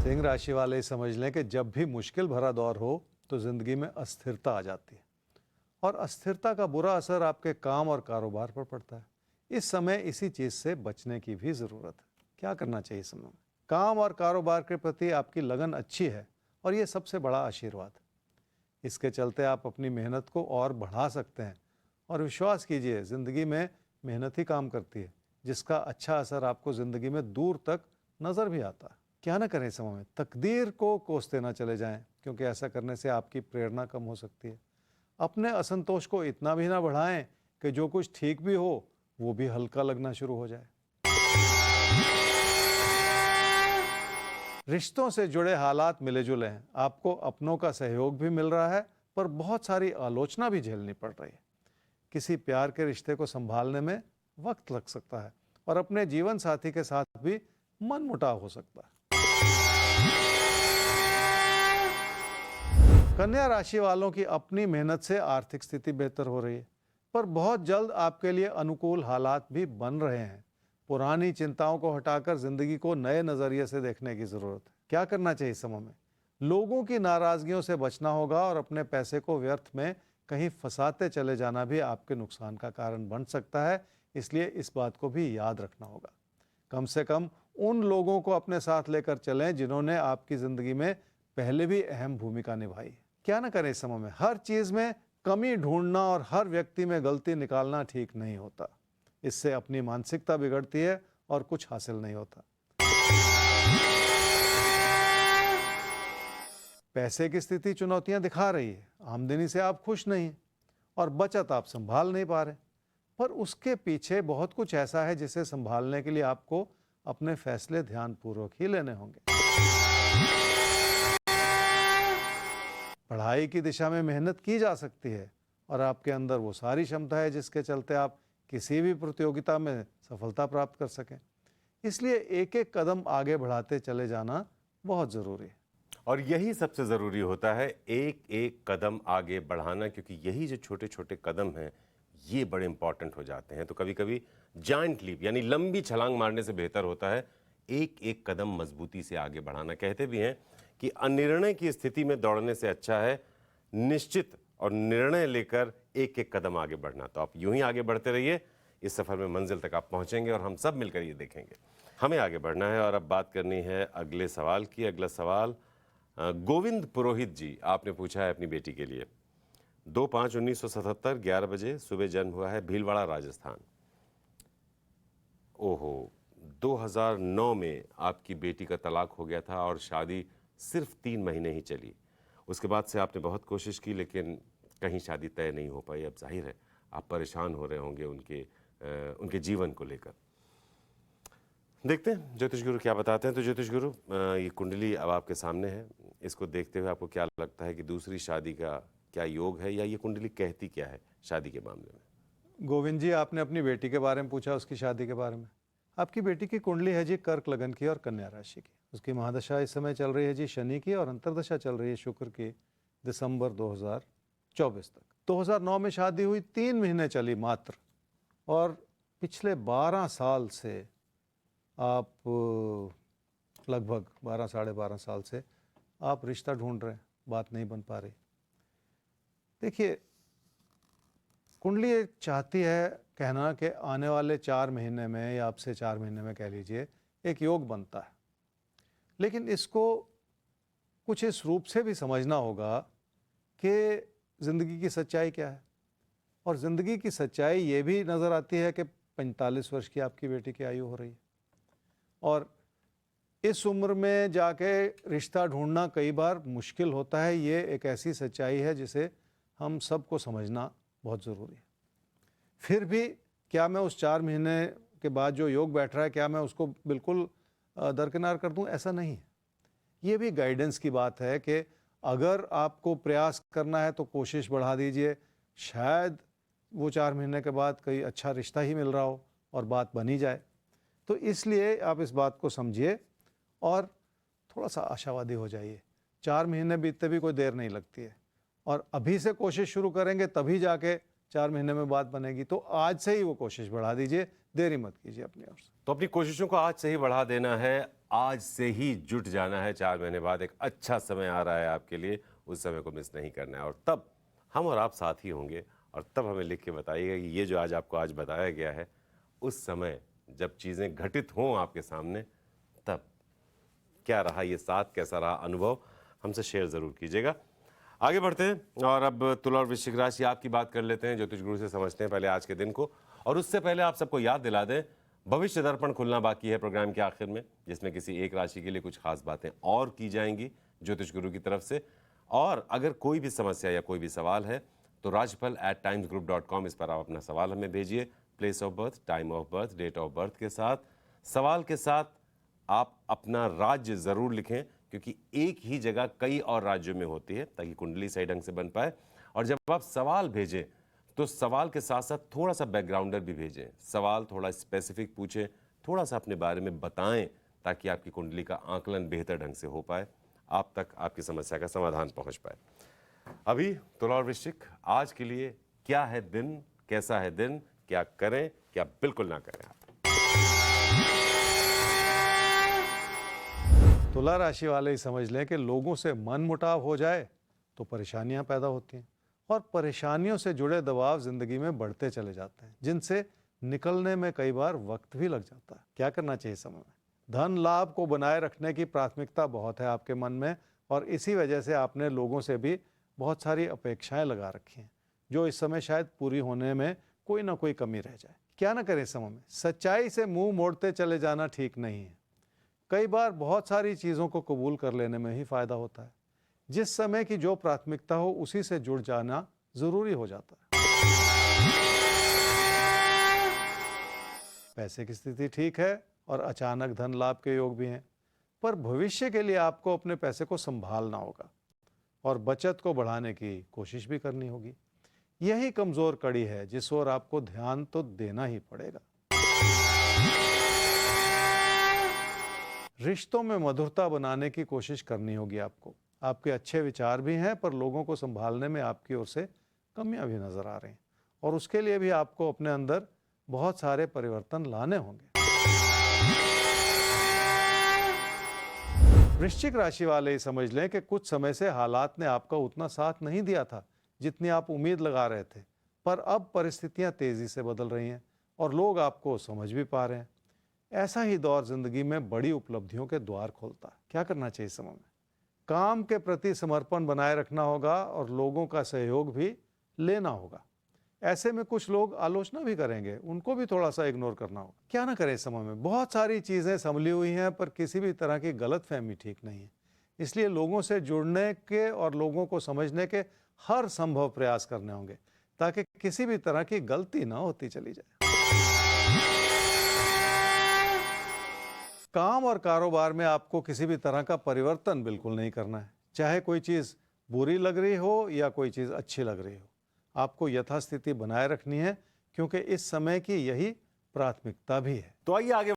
सिंह राशि वाले समझ लें कि जब भी मुश्किल भरा दौर हो तो जिंदगी में अस्थिरता आ जाती है और अस्थिरता का बुरा असर आपके काम और कारोबार पर पड़ता है। इस समय इसी चीज से बचने की भी जरूरत है। क्या करना चाहिए इस समय में? काम और कारोबार के प्रति आपकी लगन अच्छी है और ये सबसे बड़ा आशीर्वाद है। इसके चलते आप अपनी मेहनत को और बढ़ा सकते हैं और विश्वास कीजिए जिंदगी में मेहनत ही काम करती है, जिसका अच्छा असर आपको जिंदगी में दूर तक नजर भी आता है। क्या ना करें इस समय में? तकदीर को कोसते ना चले जाएं, क्योंकि ऐसा करने से आपकी प्रेरणा कम हो सकती है। अपने असंतोष को इतना भी ना बढ़ाएं कि जो कुछ ठीक भी हो वो भी हल्का लगना शुरू हो जाए। रिश्तों से जुड़े हालात मिले जुले हैं। आपको अपनों का सहयोग भी मिल रहा है, पर बहुत सारी आलोचना भी झेलनी पड़ रही है। किसी प्यार के रिश्ते को संभालने में वक्त लग सकता है और अपने जीवन साथी के साथ भी मनमुटाव हो सकता है। कन्या राशि वालों की अपनी मेहनत से आर्थिक स्थिति बेहतर हो रही है, पर बहुत जल्द आपके लिए अनुकूल हालात भी बन रहे हैं। पुरानी चिंताओं को हटाकर जिंदगी को नए नजरिए से देखने की जरूरत है। क्या करना चाहिए इस समय में? लोगों की नाराजगियों से बचना होगा और अपने पैसे को व्यर्थ में कहीं फंसाते चले जाना भी आपके नुकसान का कारण बन सकता है। इसलिए इस बात को भी याद रखना होगा। कम से कम उन लोगों को अपने साथ लेकर चलें जिन्होंने आपकी जिंदगी में पहले भी अहम भूमिका निभाई है। क्या ना करें इस समय में? हर चीज में कमी ढूंढना और हर व्यक्ति में गलती निकालना ठीक नहीं होता। इससे अपनी मानसिकता बिगड़ती है और कुछ हासिल नहीं होता। पैसे की स्थिति चुनौतियां दिखा रही है। आमदनी से आप खुश नहीं हैं और बचत आप संभाल नहीं पा रहे, पर उसके पीछे बहुत कुछ ऐसा है जिसे संभालने के लिए आपको अपने फैसले ध्यानपूर्वक ही लेने होंगे। पढ़ाई की दिशा में मेहनत की जा सकती है और आपके अंदर वो सारी क्षमता है जिसके चलते आप किसी भी प्रतियोगिता में सफलता प्राप्त कर सकें। इसलिए एक एक कदम आगे बढ़ाते चले जाना बहुत जरूरी है। और यही सबसे ज़रूरी होता है, एक एक कदम आगे बढ़ाना, क्योंकि यही जो छोटे छोटे कदम हैं ये बड़े इंपॉर्टेंट हो जाते हैं। तो कभी कभी जायंट लीप यानी लंबी छलांग मारने से बेहतर होता है एक एक कदम मजबूती से आगे बढ़ाना। कहते भी हैं कि अनिर्णय की स्थिति में दौड़ने से अच्छा है निश्चित और निर्णय लेकर एक एक कदम आगे बढ़ना। तो आप यूं ही आगे बढ़ते रहिए, इस सफ़र में मंजिल तक आप पहुंचेंगे और हम सब मिलकर ये देखेंगे। हमें आगे बढ़ना है और अब बात करनी है अगले सवाल की। अगला सवाल गोविंद पुरोहित जी आपने पूछा है अपनी बेटी के लिए। 2/5/1977 11 बजे सुबह जन्म हुआ है, भीलवाड़ा राजस्थान। ओहो, 2009 में आपकी बेटी का तलाक हो गया था और शादी सिर्फ 3 महीने ही चली। उसके बाद से आपने बहुत कोशिश की लेकिन कहीं शादी तय नहीं हो पाई। अब जाहिर है आप परेशान हो रहे होंगे उनके जीवन को लेकर। देखते हैं ज्योतिष गुरु क्या बताते हैं। तो ज्योतिष गुरु, ये कुंडली अब आपके सामने है, इसको देखते हुए आपको क्या लगता है कि दूसरी शादी का क्या योग है, या ये कुंडली कहती क्या है शादी के मामले में? गोविंद जी, आपने अपनी बेटी के बारे में पूछा, उसकी शादी के बारे में। आपकी बेटी की कुंडली है जी कर्क लगन की और कन्या राशि की। उसकी महादशा इस समय चल रही है जी शनि की और अंतर्दशा चल रही है शुक्र की दिसंबर 2024 तक। 2009 में शादी हुई, 3 महीने चली मात्र, और पिछले 12 साल से आप लगभग 12 साढ़े 12 साल से आप रिश्ता ढूंढ रहे हैं, बात नहीं बन पा रही। देखिए, कुंडली चाहती है कहना कि आने वाले 4 महीने में या आपसे 4 महीने में कह लीजिए एक योग बनता है, लेकिन इसको कुछ इस रूप से भी समझना होगा कि ज़िंदगी की सच्चाई क्या है। और ज़िंदगी की सच्चाई ये भी नज़र आती है कि 45 वर्ष की आपकी बेटी की आयु हो रही है और इस उम्र में जाके रिश्ता ढूंढना कई बार मुश्किल होता है। ये एक ऐसी सच्चाई है जिसे हम सबको समझना बहुत ज़रूरी है। फिर भी क्या मैं उस 4 महीने के बाद जो योग बैठ रहा है, क्या मैं उसको बिल्कुल दरकिनार कर दूं? ऐसा नहीं है। ये भी गाइडेंस की बात है कि अगर आपको प्रयास करना है तो कोशिश बढ़ा दीजिए। शायद वो 4 महीने के बाद कोई अच्छा रिश्ता ही मिल रहा हो और बात बनी जाए। तो इसलिए आप इस बात को समझिए और थोड़ा सा आशावादी हो जाइए। 4 महीने बीतते भी कोई देर नहीं लगती है और अभी से कोशिश शुरू करेंगे तभी जाके 4 महीने में बात बनेगी। तो आज से ही वो कोशिश बढ़ा दीजिए, देरी मत कीजिए अपनी ओर से। तो अपनी कोशिशों को आज से ही बढ़ा देना है, आज से ही जुट जाना है। 4 महीने बाद एक अच्छा समय आ रहा है आपके लिए, उस समय को मिस नहीं करना है। और तब हम और आप साथ ही होंगे और तब हमें लिख के बताइएगा कि ये जो आज आपको आज बताया गया है, उस समय जब चीज़ें घटित हों आपके सामने, तब क्या रहा ये साथ, कैसा रहा अनुभव, हमसे शेयर ज़रूर कीजिएगा। आगे बढ़ते हैं और अब तुला और वृश्चिक राशि आपकी बात कर लेते हैं। ज्योतिष गुरु से समझते हैं पहले आज के दिन को। और उससे पहले आप सबको याद दिला दें, भविष्य दर्पण खुलना बाकी है प्रोग्राम के आखिर में, जिसमें किसी एक राशि के लिए कुछ खास बातें और की जाएंगी ज्योतिष गुरु की तरफ से। और अगर कोई भी समस्या या कोई भी सवाल है तो rajpal@timesgroup.com इस पर आप अपना सवाल हमें भेजिए। Place of birth, time of birth, date of birth के साथ, सवाल के साथ आप अपना राज्य ज़रूर लिखें, क्योंकि एक ही जगह कई और राज्यों में होती है, ताकि कुंडली सही ढंग से बन पाए। और जब आप सवाल भेजें तो सवाल के साथ साथ थोड़ा सा बैकग्राउंडर भी भेजें। सवाल थोड़ा स्पेसिफिक पूछें, थोड़ा सा अपने बारे में बताएं, ताकि आपकी कुंडली का आकलन बेहतर ढंग से हो पाए, आप तक आपकी समस्या का समाधान पहुंच पाए। अभी तुला और वृश्चिक, आज के लिए क्या है दिन, कैसा है दिन, क्या करें, क्या बिल्कुल ना करें आप? तुला राशि वाले ही समझ लें कि लोगों से मन मुटाव हो जाए तो परेशानियां पैदा होती हैं और परेशानियों से जुड़े दबाव जिंदगी में बढ़ते चले जाते हैं, जिनसे निकलने में कई बार वक्त भी लग जाता है। क्या करना चाहिए समय में? धन लाभ को बनाए रखने की प्राथमिकता बहुत है आपके मन में और इसी वजह से आपने लोगों से भी बहुत सारी अपेक्षाएं लगा रखी हैं, जो इस समय शायद पूरी होने में कोई ना कोई कमी रह जाए। क्या ना करें समय में? सच्चाई से मुंह मोड़ते चले जाना ठीक नहीं है। कई बार बहुत सारी चीज़ों को कबूल कर लेने में ही फायदा होता है। जिस समय की जो प्राथमिकता हो उसी से जुड़ जाना जरूरी हो जाता है। पैसे की स्थिति ठीक है और अचानक धन लाभ के योग भी हैं, पर भविष्य के लिए आपको अपने पैसे को संभालना होगा और बचत को बढ़ाने की कोशिश भी करनी होगी। यही कमजोर कड़ी है जिस ओर आपको ध्यान तो देना ही पड़ेगा। रिश्तों में मधुरता बनाने की कोशिश करनी होगी आपको। आपके अच्छे विचार भी हैं, पर लोगों को संभालने में आपकी ओर से कमियां भी नजर आ रही हैं और उसके लिए भी आपको अपने अंदर बहुत सारे परिवर्तन लाने होंगे। वृश्चिक राशि वाले ही समझ लें कि कुछ समय से हालात ने आपका उतना साथ नहीं दिया था जितनी आप उम्मीद लगा रहे थे, पर अब परिस्थितियां तेजी से बदल रही हैं और लोग आपको समझ भी पा रहे हैं। ऐसा ही दौर जिंदगी में बड़ी उपलब्धियों के द्वार खोलता है। क्या करना चाहिए समय में? काम के प्रति समर्पण बनाए रखना होगा और लोगों का सहयोग भी लेना होगा। ऐसे में कुछ लोग आलोचना भी करेंगे, उनको भी थोड़ा सा इग्नोर करना होगा। क्या ना करें समय में? बहुत सारी चीजें संभली हुई हैं, पर किसी भी तरह की गलतफहमी ठीक नहीं है। इसलिए लोगों से जुड़ने के और लोगों को समझने के हर संभव प्रयास करने होंगे, ताकि किसी भी तरह की गलती ना होती चली जाए। काम और कारोबार में आपको किसी भी तरह का परिवर्तन बिल्कुल नहीं करना है, चाहे कोई चीज बुरी लग रही हो या कोई चीज अच्छी लग रही हो। आपको यथास्थिति बनाए रखनी है, क्योंकि इस समय की यही प्राथमिकता भी है। तो आइए आगे